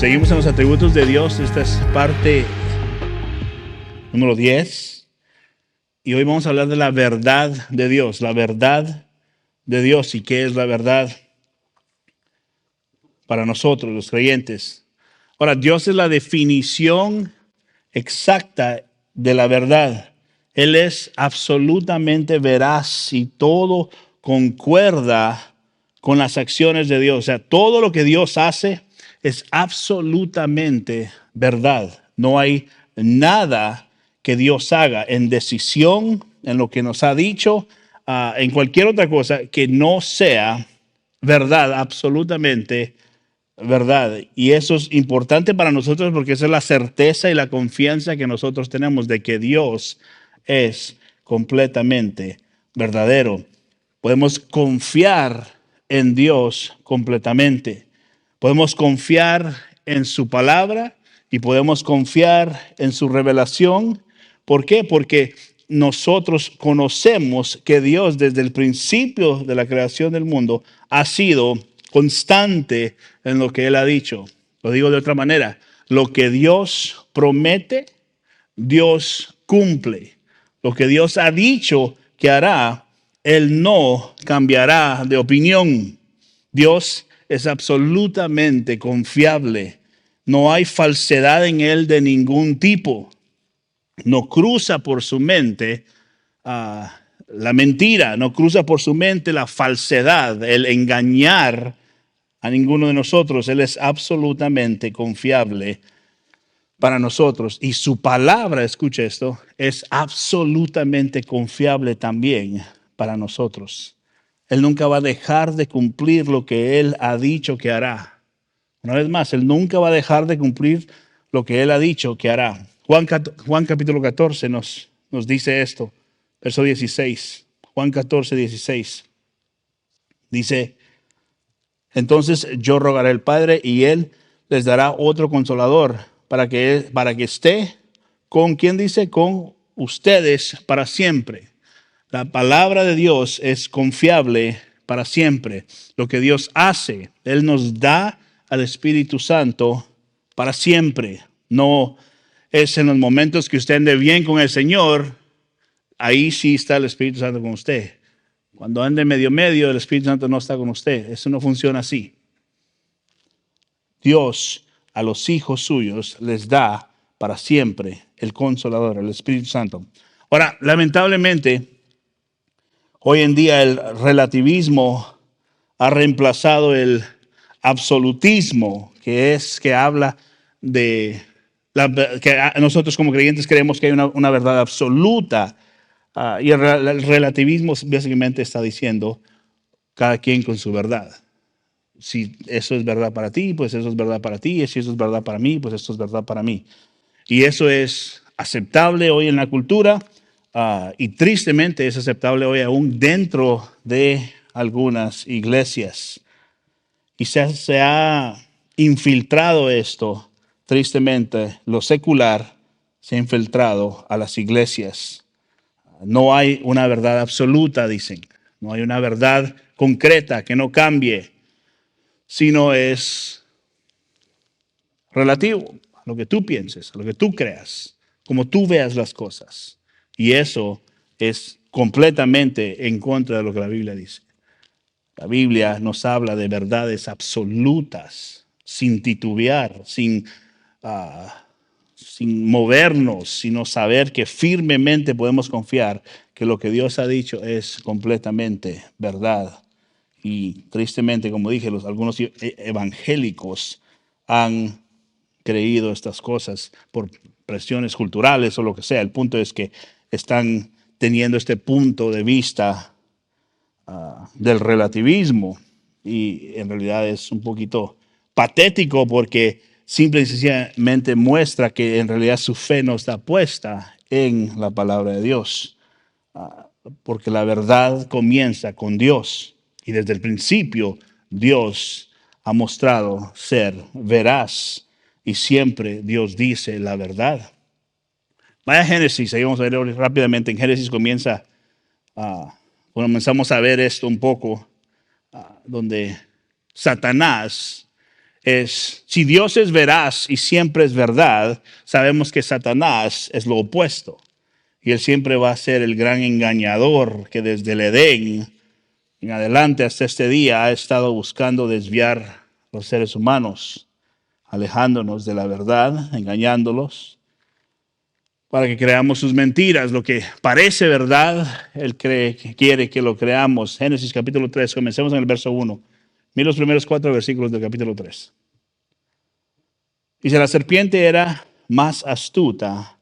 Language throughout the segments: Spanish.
Seguimos en los atributos de Dios. Esta es parte número 10. Y hoy vamos a hablar de la verdad de Dios. La verdad de Dios. ¿Y qué es la verdad para nosotros, los creyentes? Ahora, Dios es la definición exacta de la verdad. Él es absolutamente veraz y todo concuerda con las acciones de Dios. O sea, todo lo que Dios hace es absolutamente verdad. No hay nada que Dios haga en decisión, en lo que nos ha dicho, en cualquier otra cosa que no sea verdad, absolutamente verdad. Y eso es importante para nosotros porque esa es la certeza y la confianza que nosotros tenemos de que Dios es completamente verdadero. Podemos confiar en Dios completamente. Podemos confiar en su palabra y podemos confiar en su revelación. ¿Por qué? Porque nosotros conocemos que Dios desde el principio de la creación del mundo ha sido constante en lo que Él ha dicho. Lo digo de otra manera, lo que Dios promete, Dios cumple. Lo que Dios ha dicho que hará, Él no cambiará de opinión. Dios es absolutamente confiable. No hay falsedad en Él de ningún tipo. No cruza por su mente la mentira, no cruza por su mente la falsedad, el engañar a ninguno de nosotros. Él es absolutamente confiable para nosotros. Y su palabra, escucha esto, es absolutamente confiable también para nosotros. Él nunca va a dejar de cumplir lo que Él ha dicho que hará. Una vez más, Él nunca va a dejar de cumplir lo que Él ha dicho que hará. Juan capítulo 14 nos dice esto, verso 16. Juan 14, 16. Dice, entonces yo rogaré al Padre y Él les dará otro consolador para que esté con, ¿quién dice? Con ustedes para siempre. La palabra de Dios es confiable para siempre. Lo que Dios hace, Él nos da al Espíritu Santo para siempre. No es en los momentos que usted ande bien con el Señor, ahí sí está el Espíritu Santo con usted. Cuando ande medio, el Espíritu Santo no está con usted. Eso no funciona así. Dios a los hijos suyos les da para siempre el Consolador, el Espíritu Santo. Ahora, lamentablemente, hoy en día el relativismo ha reemplazado el absolutismo, que habla de que nosotros como creyentes creemos que hay una verdad absoluta. Y el relativismo básicamente está diciendo cada quien con su verdad. Si eso es verdad para ti, pues eso es verdad para ti. Y si eso es verdad para mí, pues eso es verdad para mí. Y eso es aceptable hoy en la cultura y tristemente es aceptable hoy aún dentro de algunas iglesias. Y se ha infiltrado esto, tristemente, lo secular se ha infiltrado a las iglesias. No hay una verdad absoluta, dicen. No hay una verdad concreta que no cambie, sino es relativo a lo que tú pienses, a lo que tú creas, como tú veas las cosas. Y eso es completamente en contra de lo que la Biblia dice. La Biblia nos habla de verdades absolutas, sin titubear, sin movernos, sino saber que firmemente podemos confiar que lo que Dios ha dicho es completamente verdad. Y tristemente, como dije, algunos evangélicos han creído estas cosas por presiones culturales o lo que sea. El punto es que están teniendo este punto de vista del relativismo y en realidad es un poquito patético porque simple y sencillamente muestra que en realidad su fe no está puesta en la palabra de Dios, porque la verdad comienza con Dios y desde el principio Dios ha mostrado ser veraz y siempre Dios dice la verdad. Vaya a Génesis, ahí vamos a ver rápidamente. En Génesis comenzamos a ver esto un poco, donde Satanás es, si Dios es veraz y siempre es verdad, sabemos que Satanás es lo opuesto. Y él siempre va a ser el gran engañador que desde el Edén en adelante hasta este día ha estado buscando desviar a los seres humanos, alejándonos de la verdad, engañándolos, para que creamos sus mentiras. Lo que parece verdad, él quiere que lo creamos. Génesis capítulo 3, comencemos en el verso 1. Mira los primeros 4 versículos del capítulo 3. Dice, la serpiente era más astuta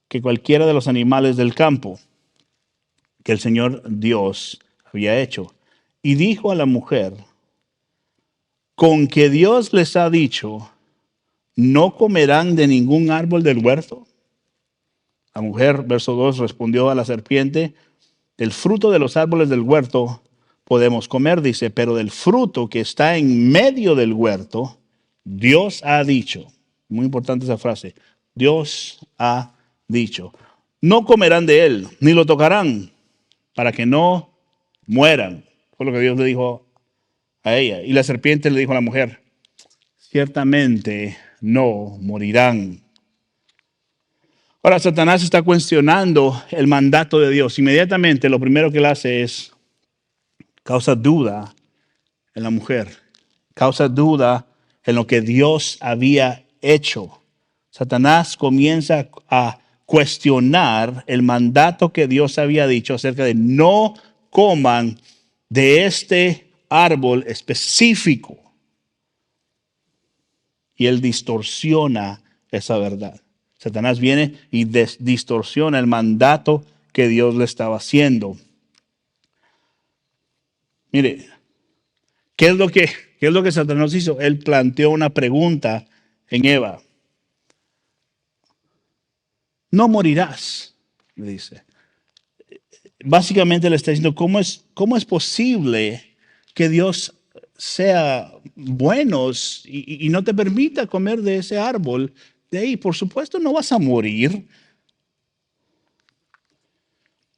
que cualquiera de los animales del campo que el Señor Dios había hecho. Y dijo a la mujer, con que Dios les ha dicho, no comerán de ningún árbol del huerto. La mujer, verso 2, respondió a la serpiente, del fruto de los árboles del huerto podemos comer, dice, pero del fruto que está en medio del huerto, Dios ha dicho, muy importante esa frase, Dios ha dicho, no comerán de él, ni lo tocarán, para que no mueran. Fue lo que Dios le dijo a ella. Y la serpiente le dijo a la mujer, ciertamente no morirán. Ahora Satanás está cuestionando el mandato de Dios. Inmediatamente lo primero que él hace es causa duda en la mujer, causa duda en lo que Dios había hecho. Satanás comienza a cuestionar el mandato que Dios había dicho acerca de no coman de este árbol específico. Y él distorsiona esa verdad. Satanás viene y distorsiona el mandato que Dios le estaba haciendo. Mire, ¿qué es lo que Satanás hizo? Él planteó una pregunta en Eva. No morirás, le dice. Básicamente le está diciendo, ¿cómo es posible que Dios sea bueno y no te permita comer de ese árbol de ahí? Por supuesto no vas a morir.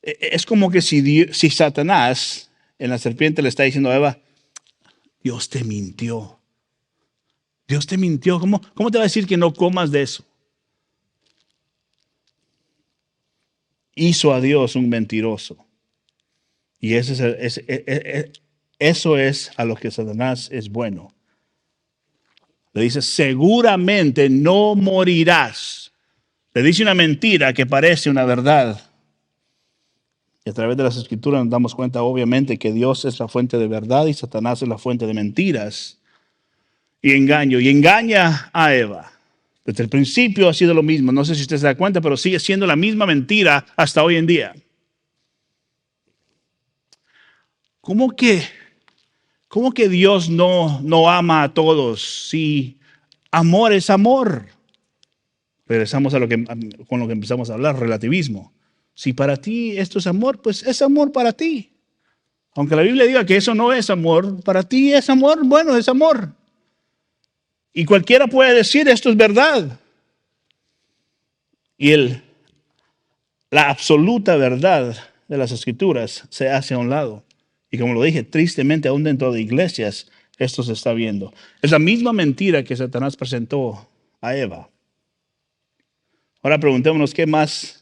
Es como que si Satanás en la serpiente le está diciendo a Eva, Dios te mintió. Dios te mintió. ¿Cómo te va a decir que no comas de eso? Hizo a Dios un mentiroso. Y eso es a lo que Satanás es bueno. Le dice, seguramente no morirás. Le dice una mentira que parece una verdad. Y a través de las escrituras nos damos cuenta, obviamente, que Dios es la fuente de verdad y Satanás es la fuente de mentiras y engaño. Y engaña a Eva. Desde el principio ha sido lo mismo. No sé si usted se da cuenta, pero sigue siendo la misma mentira hasta hoy en día. ¿Cómo que Dios no ama a todos? Si amor es amor. Regresamos con lo que empezamos a hablar, relativismo. Si para ti esto es amor, pues es amor para ti. Aunque la Biblia diga que eso no es amor, para ti es amor, bueno, es amor. Y cualquiera puede decir esto es verdad. Y la absoluta verdad de las escrituras se hace a un lado. Y como lo dije, tristemente aún dentro de iglesias esto se está viendo. Es la misma mentira que Satanás presentó a Eva. Ahora preguntémonos qué más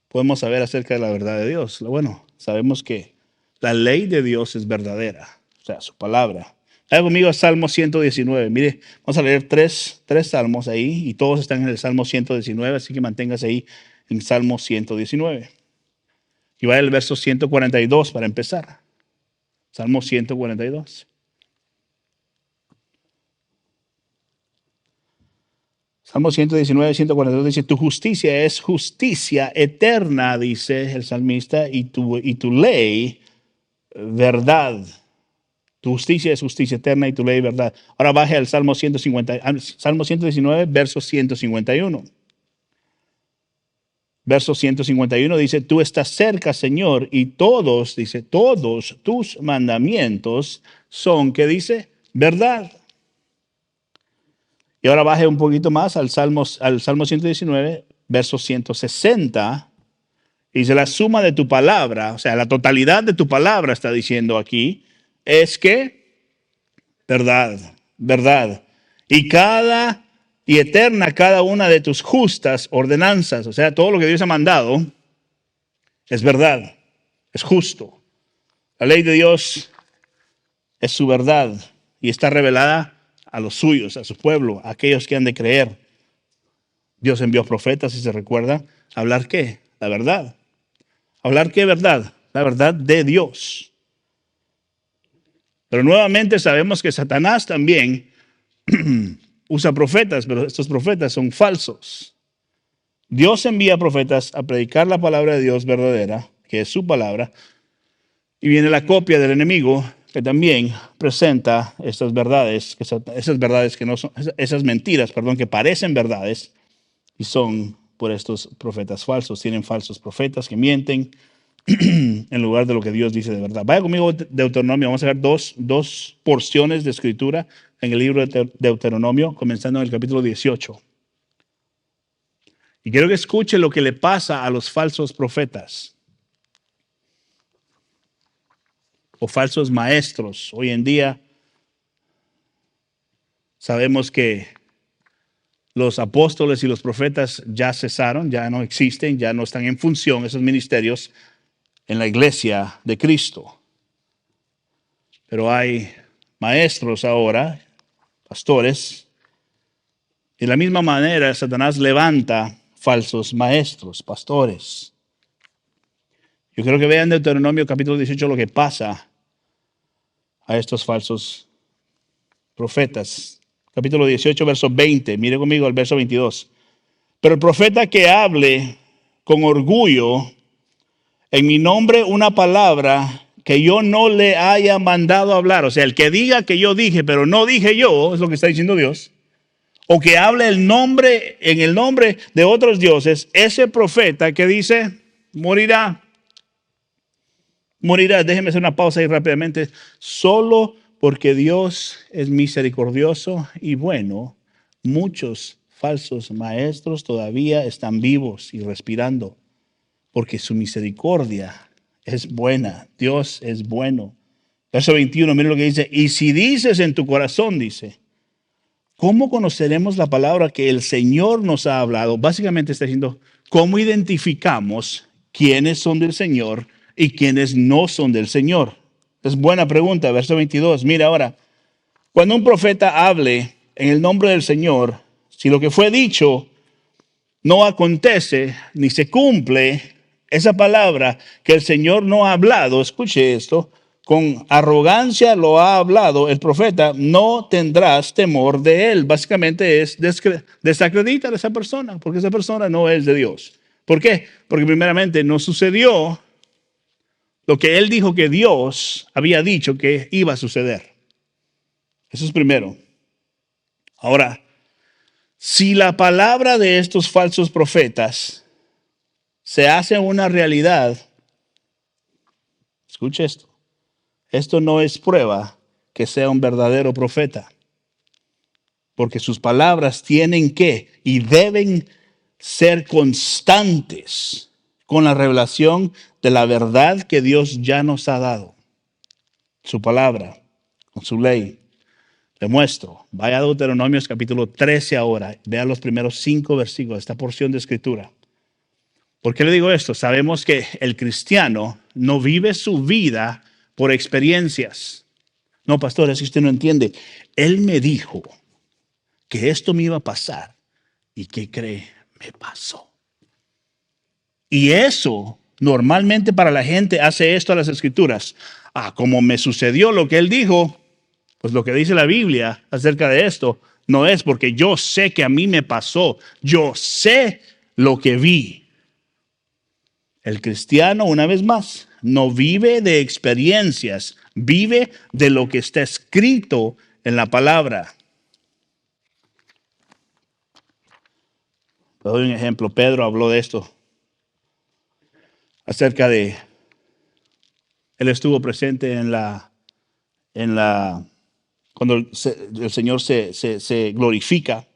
podemos saber acerca de la verdad de Dios. Bueno, sabemos que la ley de Dios es verdadera, o sea, su palabra. Vaya conmigo a Salmo 119. Mire, vamos a leer tres salmos ahí y todos están en el Salmo 119, así que manténgase ahí en Salmo 119. Y vaya al verso 142 para empezar. Salmo 142. Salmo 119, 142 dice, tu justicia es justicia eterna, dice el salmista, y tu ley, verdad. Tu justicia es justicia eterna y tu ley, verdad. Ahora baje al Salmo 119, verso 151. Verso 151 dice, tú estás cerca, Señor, y todos tus mandamientos son, ¿qué dice? Verdad. Y ahora baje un poquito más al Salmo 119, verso 160. Dice, la suma de tu palabra, o sea, la totalidad de tu palabra está diciendo aquí, es que, verdad. y eterna cada una de tus justas ordenanzas. O sea, todo lo que Dios ha mandado es verdad, es justo. La ley de Dios es su verdad y está revelada a los suyos, a su pueblo, a aquellos que han de creer. Dios envió profetas, si se recuerda, ¿a hablar qué? La verdad. ¿Hablar qué verdad? La verdad de Dios. Pero nuevamente sabemos que Satanás también usa profetas, pero estos profetas son falsos. Dios envía profetas a predicar la palabra de Dios verdadera, que es su palabra, y viene la copia del enemigo que también presenta estas verdades, esas verdades que no son, esas mentiras, perdón, que parecen verdades y son por estos profetas falsos. Tienen falsos profetas que mienten en lugar de lo que Dios dice de verdad. Vaya conmigo a Deuteronomio, vamos a ver dos porciones de escritura en el libro de Deuteronomio, comenzando en el capítulo 18. Y quiero que escuche lo que le pasa a los falsos profetas o falsos maestros. Hoy en día sabemos que los apóstoles y los profetas ya cesaron, ya no existen, ya no están en función esos ministerios en la iglesia de Cristo. Pero hay maestros ahora, pastores. De la misma manera, Satanás levanta falsos maestros, pastores. Yo creo que vean Deuteronomio capítulo 18 lo que pasa a estos falsos profetas. Capítulo 18, verso 20. Mire conmigo el verso 22. Pero el profeta que hable con orgullo en mi nombre una palabra que yo no le haya mandado hablar. O sea, el que diga que yo dije, pero no dije yo, es lo que está diciendo Dios. O que hable en el nombre de otros dioses, ese profeta que dice, morirá. Morirá. Déjeme hacer una pausa ahí rápidamente. Solo porque Dios es misericordioso y bueno, muchos falsos maestros todavía están vivos y respirando, porque su misericordia es buena. Dios es bueno. Verso 21, mire lo que dice. Y si dices en tu corazón, dice, ¿cómo conoceremos la palabra que el Señor nos ha hablado? Básicamente está diciendo, ¿cómo identificamos quiénes son del Señor y quiénes no son del Señor? Es buena pregunta, verso 22. Mira ahora, cuando un profeta hable en el nombre del Señor, si lo que fue dicho no acontece ni se cumple, esa palabra que el Señor no ha hablado, escuche esto, con arrogancia lo ha hablado el profeta, no tendrás temor de él. Básicamente es desacreditar a esa persona, porque esa persona no es de Dios. ¿Por qué? Porque primeramente no sucedió lo que él dijo que Dios había dicho que iba a suceder. Eso es primero. Ahora, si la palabra de estos falsos profetas se hace una realidad, escuche esto, esto no es prueba que sea un verdadero profeta, porque sus palabras tienen que y deben ser constantes con la revelación de la verdad que Dios ya nos ha dado. Su palabra, con su ley. Le muestro. Vaya a Deuteronomios capítulo 13 ahora. Vea los primeros 5 versículos de esta porción de escritura. ¿Por qué le digo esto? Sabemos que el cristiano no vive su vida por experiencias. No, pastor, es que usted no entiende. Él me dijo que esto me iba a pasar. ¿Y qué cree? Me pasó. Y eso, normalmente para la gente hace esto a las escrituras. Como me sucedió lo que él dijo, pues lo que dice la Biblia acerca de esto no es porque yo sé que a mí me pasó. Yo sé lo que vi. El cristiano, una vez más, no vive de experiencias, vive de lo que está escrito en la palabra. Te doy un ejemplo. Pedro habló de esto, acerca de, él estuvo presente cuando el Señor se glorifica.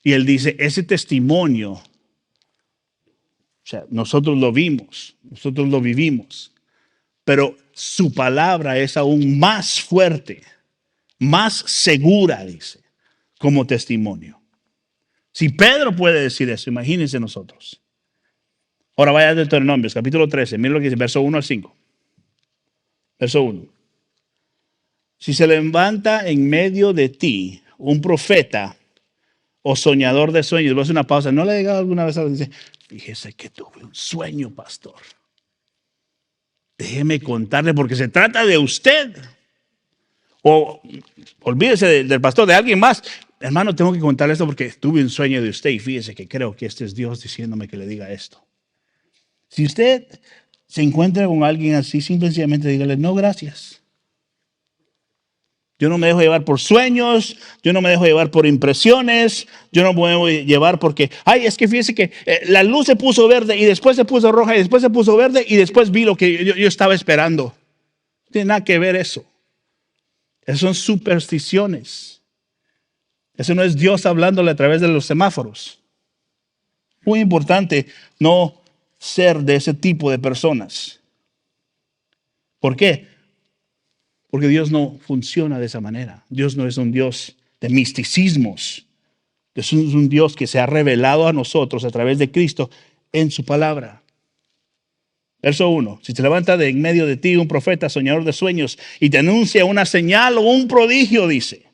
Y él dice, ese testimonio, o sea, nosotros lo vimos, nosotros lo vivimos, pero su palabra es aún más fuerte, más segura, dice, como testimonio. Si Pedro puede decir eso, imagínense nosotros. Ahora vaya a Deuteronomios, capítulo 13, miren lo que dice, verso 1 al 5. Verso 1. Si se levanta en medio de ti un profeta o soñador de sueños, voy a hacer una pausa, ¿no le ha llegado alguna vez a dice, fíjese que tuve un sueño, pastor? Déjeme contarle porque se trata de usted. O olvídese del pastor, de alguien más. Hermano, tengo que contarle esto porque tuve un sueño de usted y fíjese que creo que este es Dios diciéndome que le diga esto. Si usted se encuentra con alguien así, simplemente dígale, no, gracias. Yo no me dejo llevar por sueños, yo no me dejo llevar por impresiones, yo no me dejo llevar porque, ay, es que fíjese que la luz se puso verde y después se puso roja y después se puso verde y después vi lo que yo estaba esperando. No tiene nada que ver eso. Esas son supersticiones. Eso no es Dios hablándole a través de los semáforos. Muy importante no ser de ese tipo de personas. ¿Por qué? Porque Dios no funciona de esa manera. Dios no es un Dios de misticismos. Dios es un Dios que se ha revelado a nosotros a través de Cristo en su palabra. Verso 1. Si se levanta de en medio de ti un profeta soñador de sueños y te anuncia una señal o un prodigio, dice.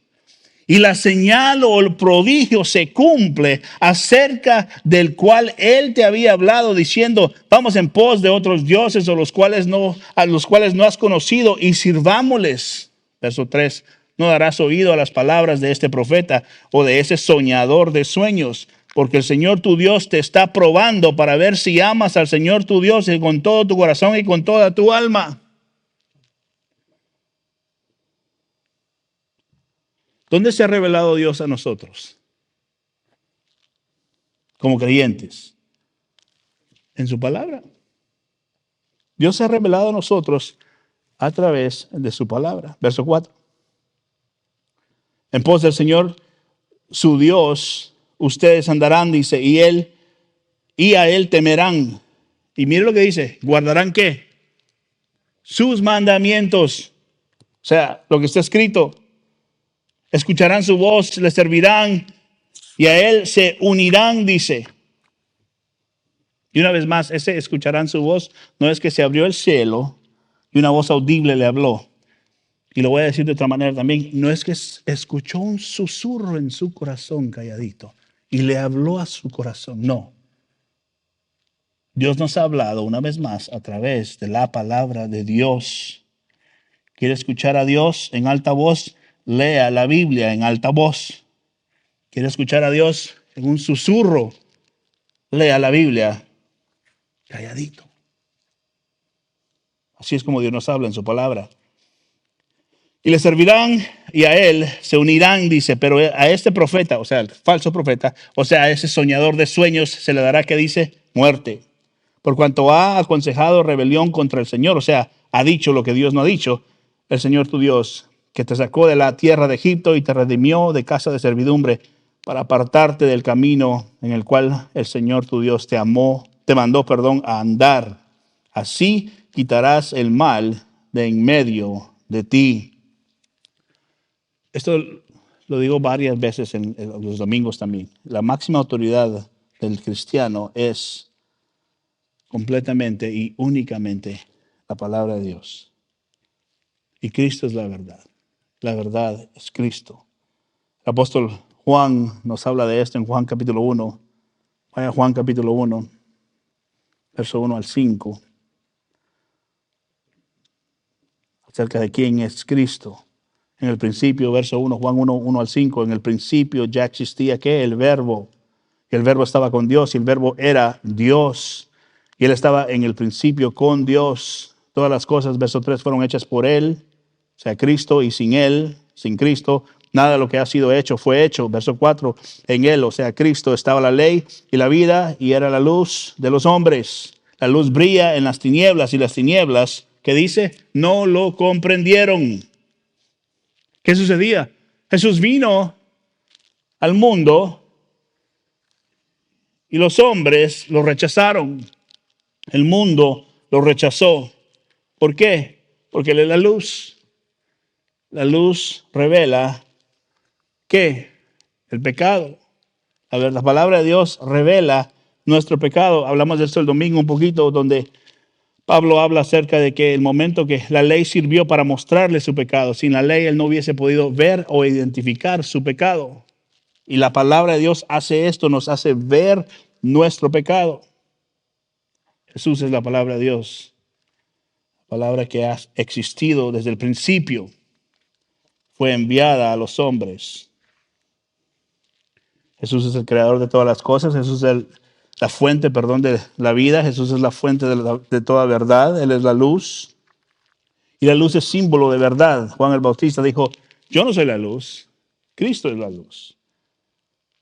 Y la señal o el prodigio se cumple acerca del cual él te había hablado diciendo, vamos en pos de otros dioses a los cuales no has conocido y sirvámosles. Verso 3, no darás oído a las palabras de este profeta o de ese soñador de sueños, porque el Señor tu Dios te está probando para ver si amas al Señor tu Dios con todo tu corazón y con toda tu alma. ¿Dónde se ha revelado Dios a nosotros como creyentes? En su palabra. Dios se ha revelado a nosotros a través de su palabra. Verso 4. En pos del Señor, su Dios, ustedes andarán, dice, y a él temerán. Y mire lo que dice, ¿guardarán qué? Sus mandamientos. O sea, lo que está escrito. Escucharán su voz, le servirán y a él se unirán, dice. Y una vez más, ese escucharán su voz, no es que se abrió el cielo y una voz audible le habló. Y lo voy a decir de otra manera también, no es que escuchó un susurro en su corazón calladito y le habló a su corazón, no. Dios nos ha hablado una vez más a través de la palabra de Dios. ¿Quiere escuchar a Dios en alta voz? Lea la Biblia en alta voz. ¿Quiere escuchar a Dios en un susurro? Lea la Biblia calladito. Así es como Dios nos habla en su palabra. Y le servirán y a él se unirán, dice, pero a este profeta, o sea, el falso profeta, o sea, a ese soñador de sueños se le dará, que dice, muerte. Por cuanto ha aconsejado rebelión contra el Señor, o sea, ha dicho lo que Dios no ha dicho, el Señor tu Dios, que te sacó de la tierra de Egipto y te redimió de casa de servidumbre para apartarte del camino en el cual el Señor tu Dios te mandó, a andar. Así quitarás el mal de en medio de ti. Esto lo digo varias veces en los domingos también. La máxima autoridad del cristiano es completamente y únicamente la palabra de Dios. Y Cristo es la verdad. La verdad es Cristo. El apóstol Juan nos habla de esto en Juan capítulo 1. Vaya Juan capítulo 1, verso 1 al 5. Acerca de quién es Cristo. En el principio, verso 1, Juan 1, 1 al 5. En el principio ya existía ¿qué? El verbo. Y el verbo estaba con Dios y el verbo era Dios. Y él estaba en el principio con Dios. Todas las cosas, verso 3, fueron hechas por él. O sea, Cristo, y sin él, sin Cristo, nada de lo que ha sido hecho fue hecho. Verso 4, en él, o sea, Cristo, estaba la ley y la vida y era la luz de los hombres. La luz brilla en las tinieblas y las tinieblas, ¿qué dice? No lo comprendieron. ¿Qué sucedía? Jesús vino al mundo y los hombres lo rechazaron. El mundo lo rechazó. ¿Por qué? Porque él es la luz. La luz revela, ¿qué? El pecado. A ver, la palabra de Dios revela nuestro pecado. Hablamos de esto el domingo un poquito, donde Pablo habla acerca de que el momento que la ley sirvió para mostrarle su pecado, sin la ley él no hubiese podido ver o identificar su pecado. Y la palabra de Dios hace esto, nos hace ver nuestro pecado. Jesús es la palabra de Dios, palabra que ha existido desde el principio, fue enviada a los hombres. Jesús es el creador de todas las cosas, Jesús es la fuente, perdón, de la vida, Jesús es la fuente de toda verdad, Él es la luz. Y la luz es símbolo de verdad. Juan el Bautista dijo, yo no soy la luz, Cristo es la luz.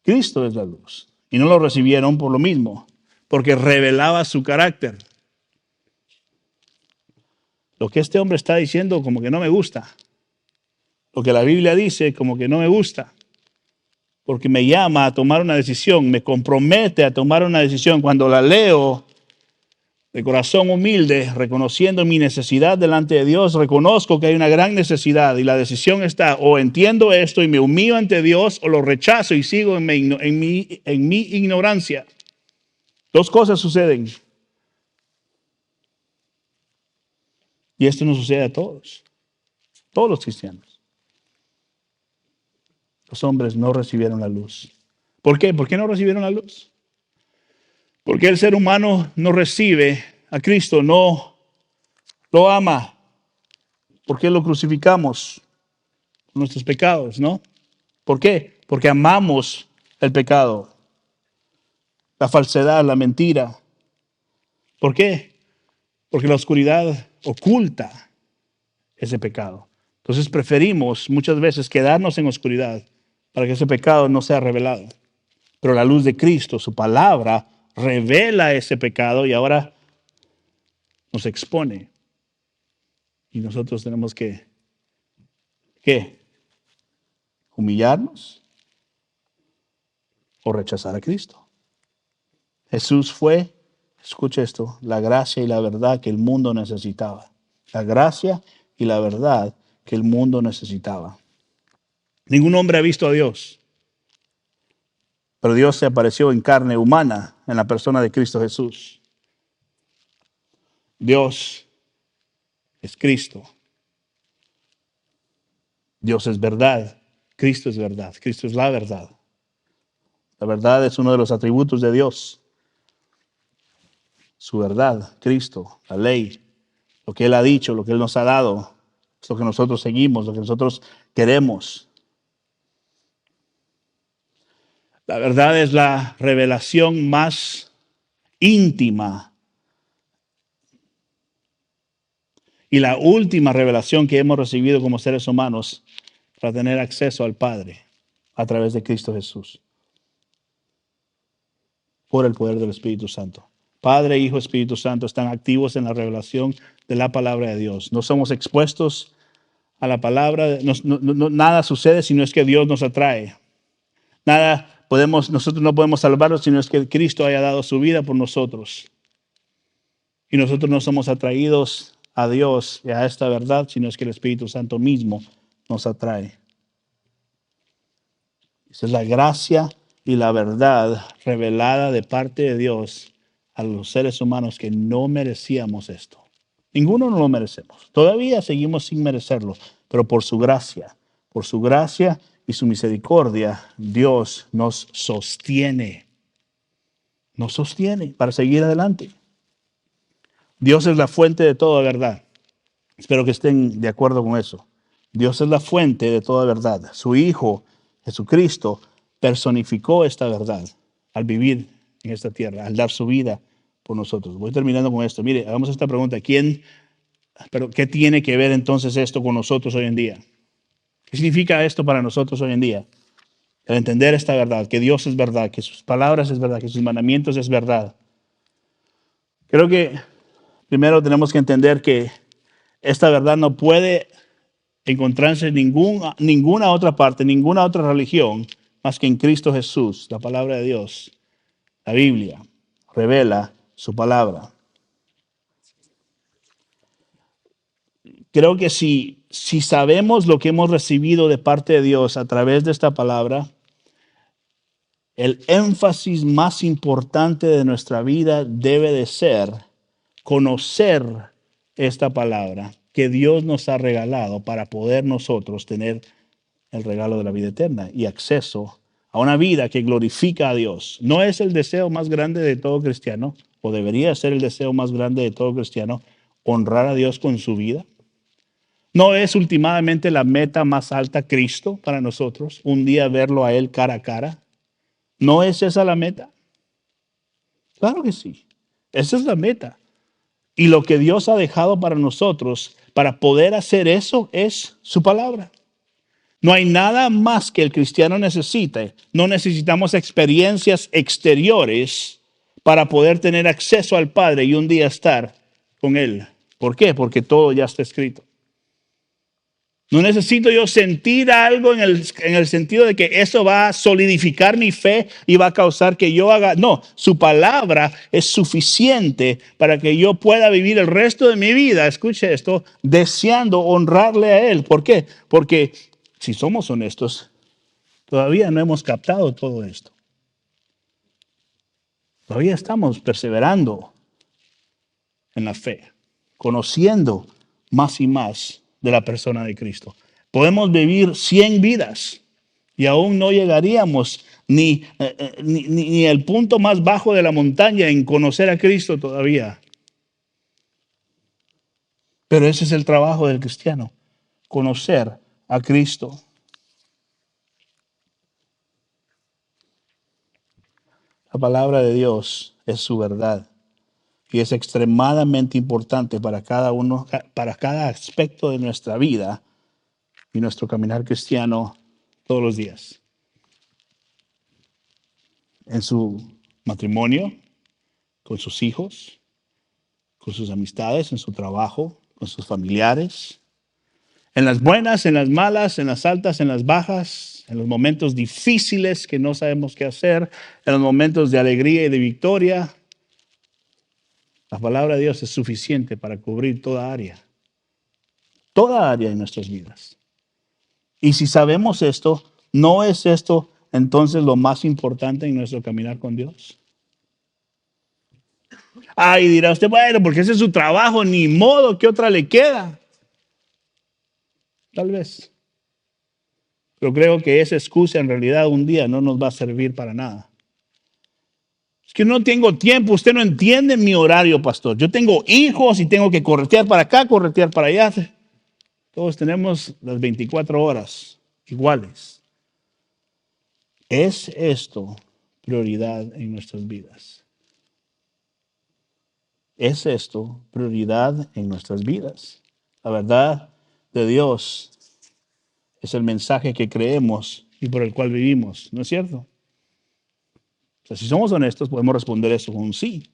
Cristo es la luz. Y no lo recibieron por lo mismo, porque revelaba su carácter. Lo que este hombre está diciendo como que no me gusta. Lo que la Biblia dice como que no me gusta. Porque me llama a tomar una decisión, me compromete a tomar una decisión. Cuando la leo de corazón humilde, reconociendo mi necesidad delante de Dios, reconozco que hay una gran necesidad y la decisión está o entiendo esto y me humillo ante Dios o lo rechazo y sigo en mi ignorancia. Dos cosas suceden. Y esto nos sucede a todos los cristianos. Los hombres no recibieron la luz. ¿Por qué? ¿Por qué no recibieron la luz? Porque el ser humano no recibe a Cristo, no lo ama. ¿Por qué lo crucificamos? Nuestros pecados, ¿no? ¿Por qué? Porque amamos el pecado, la falsedad, la mentira. ¿Por qué? Porque la oscuridad oculta ese pecado. Entonces preferimos muchas veces quedarnos en oscuridad para que ese pecado no sea revelado. Pero la luz de Cristo, su palabra, revela ese pecado y ahora nos expone. Y nosotros tenemos que, ¿qué? Humillarnos o rechazar a Cristo. Jesús fue, escuche esto, la gracia y la verdad que el mundo necesitaba. La gracia y la verdad que el mundo necesitaba. Ningún hombre ha visto a Dios, pero Dios se apareció en carne humana en la persona de Cristo Jesús. Dios es Cristo. Dios es verdad. Cristo es verdad. Cristo es la verdad. La verdad es uno de los atributos de Dios. Su verdad, Cristo, la ley, lo que Él ha dicho, lo que Él nos ha dado, es lo que nosotros seguimos, lo que nosotros queremos. La verdad es la revelación más íntima y la última revelación que hemos recibido como seres humanos para tener acceso al Padre a través de Cristo Jesús, por el poder del Espíritu Santo. Padre, Hijo, Espíritu Santo están activos en la revelación de la palabra de Dios. No somos expuestos a la palabra, nada sucede si no es que Dios nos atrae. Nosotros no podemos salvarnos si no es que Cristo haya dado su vida por nosotros. Y nosotros no somos atraídos a Dios y a esta verdad, sino es que el Espíritu Santo mismo nos atrae. Esa es la gracia y la verdad revelada de parte de Dios a los seres humanos que no merecíamos esto. Ninguno no lo merecemos. Todavía seguimos sin merecerlo, pero por su gracia y su misericordia, Dios nos sostiene. Nos sostiene para seguir adelante. Dios es la fuente de toda verdad. Espero que estén de acuerdo con eso. Dios es la fuente de toda verdad. Su Hijo, Jesucristo, personificó esta verdad al vivir en esta tierra, al dar su vida por nosotros. Voy terminando con esto. Mire, hagamos esta pregunta. ¿Qué tiene que ver entonces esto con nosotros hoy en día? ¿Qué significa esto para nosotros hoy en día? El entender esta verdad, que Dios es verdad, que sus palabras es verdad, que sus mandamientos es verdad. Creo que primero tenemos que entender que esta verdad no puede encontrarse en ninguna otra parte, ninguna otra religión, más que en Cristo Jesús. La palabra de Dios, la Biblia, revela su palabra. creo que si sabemos lo que hemos recibido de parte de Dios a través de esta palabra, el énfasis más importante de nuestra vida debe de ser conocer esta palabra que Dios nos ha regalado para poder nosotros tener el regalo de la vida eterna y acceso a una vida que glorifica a Dios. No es el deseo más grande de todo cristiano, o debería ser el deseo más grande de todo cristiano, honrar a Dios con su vida. No es últimamente la meta más alta Cristo para nosotros, un día verlo a Él cara a cara. ¿No es esa la meta? Claro que sí. Esa es la meta. Y lo que Dios ha dejado para nosotros, para poder hacer eso, es su palabra. No hay nada más que el cristiano necesite. No necesitamos experiencias exteriores para poder tener acceso al Padre y un día estar con Él. ¿Por qué? Porque todo ya está escrito. No necesito yo sentir algo en el sentido de que eso va a solidificar mi fe y va a causar que yo haga. No, su palabra es suficiente para que yo pueda vivir el resto de mi vida, escuche esto, deseando honrarle a Él. ¿Por qué? Porque si somos honestos, todavía no hemos captado todo esto. Todavía estamos perseverando en la fe, conociendo más y más de la persona de Cristo. Podemos vivir 100 vidas y aún no llegaríamos ni el punto más bajo de la montaña en conocer a Cristo todavía. Pero ese es el trabajo del cristiano, conocer a Cristo. La palabra de Dios es su verdad y es extremadamente importante para cada uno, para cada aspecto de nuestra vida y nuestro caminar cristiano todos los días. En su matrimonio, con sus hijos, con sus amistades, en su trabajo, con sus familiares, en las buenas, en las malas, en las altas, en las bajas, en los momentos difíciles que no sabemos qué hacer, en los momentos de alegría y de victoria. La palabra de Dios es suficiente para cubrir toda área de nuestras vidas. Y si sabemos esto, ¿no es esto entonces lo más importante en nuestro caminar con Dios? Ay, dirá usted, bueno, porque ese es su trabajo, ni modo, ¿qué otra le queda? Tal vez. Pero creo que esa excusa en realidad un día no nos va a servir para nada. Es que no tengo tiempo, usted no entiende mi horario, pastor. Yo tengo hijos y tengo que corretear para acá, corretear para allá. Todos tenemos las 24 horas iguales. ¿Es esto prioridad en nuestras vidas? ¿Es esto prioridad en nuestras vidas? La verdad de Dios es el mensaje que creemos y por el cual vivimos, ¿no es cierto? O sea, si somos honestos, podemos responder eso con un sí.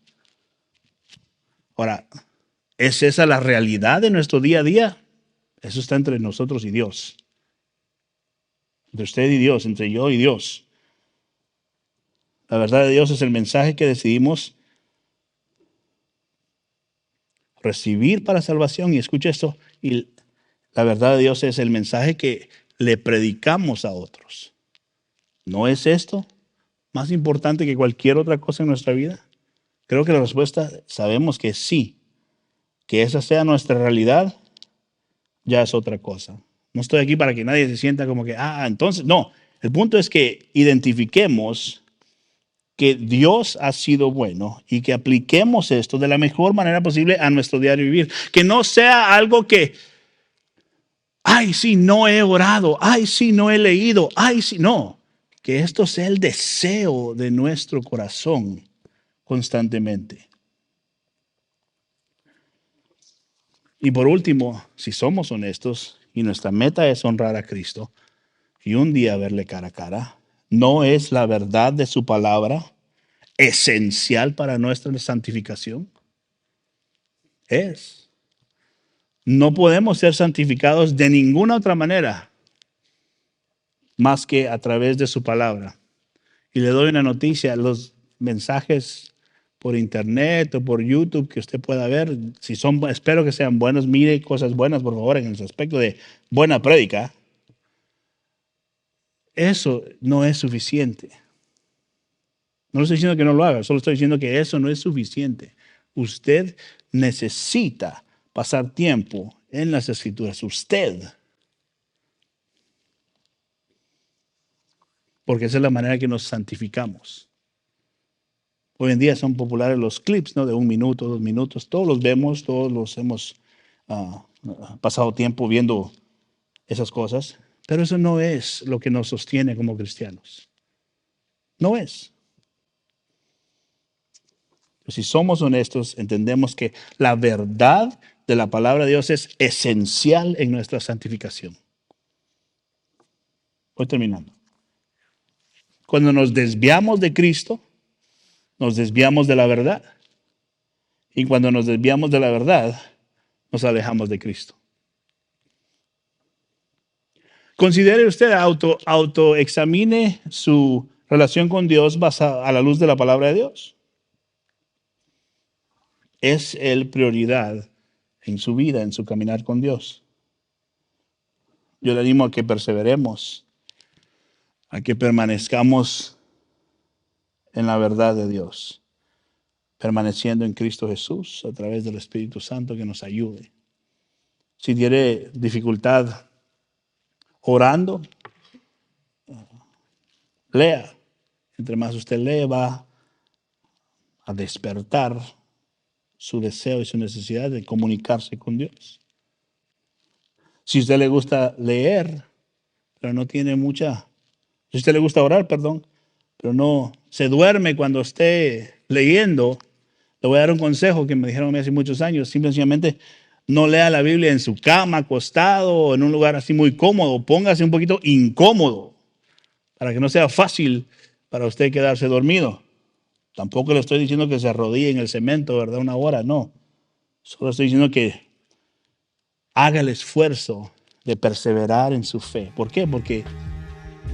Ahora, ¿es esa la realidad de nuestro día a día? Eso está entre nosotros y Dios. Entre usted y Dios, entre yo y Dios. La verdad de Dios es el mensaje que decidimos recibir para salvación. Y escucha esto, y la verdad de Dios es el mensaje que le predicamos a otros. ¿No es esto más importante que cualquier otra cosa en nuestra vida? Creo que la respuesta sabemos que sí. Que esa sea nuestra realidad, ya es otra cosa. No estoy aquí para que nadie se sienta como que, entonces, no. El punto es que identifiquemos que Dios ha sido bueno y que apliquemos esto de la mejor manera posible a nuestro diario vivir. Que no sea algo que, ay, sí, no he orado, ay, sí, no he leído, ay, sí, no. Que esto sea el deseo de nuestro corazón constantemente. Y por último, si somos honestos y nuestra meta es honrar a Cristo y un día verle cara a cara, ¿no es la verdad de su palabra esencial para nuestra santificación? Es. No podemos ser santificados de ninguna otra manera más que a través de su palabra. Y le doy una noticia, los mensajes por internet o por YouTube que usted pueda ver. Si son, espero que sean buenos. Mire cosas buenas, por favor, en el aspecto de buena prédica. Eso no es suficiente. No le estoy diciendo que no lo haga, solo estoy diciendo que eso no es suficiente. Usted necesita pasar tiempo en las Escrituras. Usted. Porque esa es la manera que nos santificamos. Hoy en día son populares los clips, ¿no? De 1 minuto, 2 minutos. Todos los vemos, todos los hemos pasado tiempo viendo esas cosas. Pero eso no es lo que nos sostiene como cristianos. No es. Si somos honestos, entendemos que la verdad de la palabra de Dios es esencial en nuestra santificación. Voy terminando. Cuando nos desviamos de Cristo, nos desviamos de la verdad. Y cuando nos desviamos de la verdad, nos alejamos de Cristo. Considere usted, autoexamine su relación con Dios basada a la luz de la palabra de Dios. ¿Es Él prioridad en su vida, en su caminar con Dios? Yo le animo a que perseveremos, a que permanezcamos en la verdad de Dios, permaneciendo en Cristo Jesús a través del Espíritu Santo que nos ayude. Si tiene dificultad orando, lea. Entre más usted lee, va a despertar su deseo y su necesidad de comunicarse con Dios. Si a usted le gusta leer, pero no tiene mucha... Si a usted le gusta orar, perdón, pero no se duerme cuando esté leyendo, le voy a dar un consejo que me dijeron a mí hace muchos años. Simplemente no lea la Biblia en su cama, acostado, o en un lugar así muy cómodo. Póngase un poquito incómodo para que no sea fácil para usted quedarse dormido. Tampoco le estoy diciendo que se arrodille en el cemento, ¿verdad? 1 hora, no. Solo estoy diciendo que haga el esfuerzo de perseverar en su fe. ¿Por qué? Porque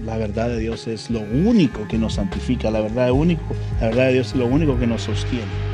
la verdad de Dios es lo único que nos santifica. La verdad de Dios es lo único que nos sostiene.